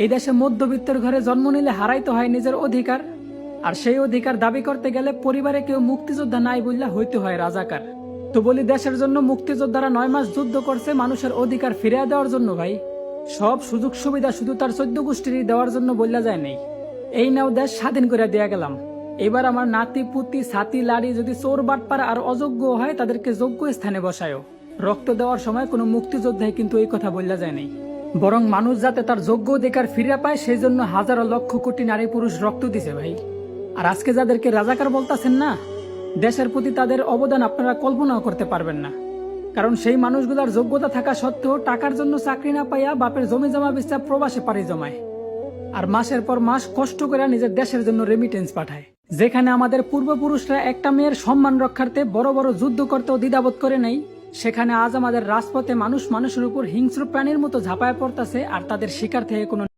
এই দেশে মধ্যবিত্তের ঘরে জন্ম নিলে হারাইতে হয় নিজের অধিকার, আর সেই অধিকার দাবি করতে গেলে পরিবারে কেউ মুক্তিযোদ্ধা নাই বললে হইতে হয় রাজাকার। তো বলি, দেশের জন্য মুক্তিযোদ্ধারা 9 মাস যুদ্ধ করছে মানুষের অধিকার ফিরিয়ে দেওয়ার জন্য ভাই। সব সুযোগ সুবিধা শুধু তার 14 গোষ্ঠীরই দেওয়ার জন্য বললা যায় নেই। এই নাও দেশ স্বাধীন করে দেয়া গেলাম, এবার আমার নাতি পুতি ছাতি লাড়ি যদি চোর বাটপার আর অযোগ্য হয় তাদেরকে যোগ্য স্থানে বসায়ও। রক্ত দেওয়ার সময় কোনো মুক্তিযোদ্ধাই কিন্তু এই কথা বললা যায় নেই, বরং মানুষ যাতে তার যোগ্য অধিকার ফিরে পায় সেই জন্য হাজারো লক্ষ কোটি নারী পুরুষ রক্ত দিছে ভাই। আর আজকে যাদেরকে রাজাকার বলতাছেন না, দেশের প্রতি তাদের অবদান আপনারা কল্পনাও করতে পারবেন না। কারণ সেই মানুষগুলার যোগ্যতা থাকা সত্ত্বেও টাকার জন্য চাকরি না পাইয়া বাপের জমি জমা বেচা প্রবাসে পাড়ি জমায়, আর মাসের পর মাস কষ্ট করে নিজের দেশের জন্য রেমিটেন্স পাঠায়। যেখানে আমাদের পূর্বপুরুষরা একটা মেয়ের সম্মান রক্ষার্থে বড় বড় যুদ্ধ করতেও দ্বিধাবোধ করে নেই, সেখানে আজ আমাদের রাজপথে মানুষ মানুষের উপর হিংস্র প্রাণীর মতো ঝাঁপায় পড়তেছে, আর তাদের শিকার থেকে কোনো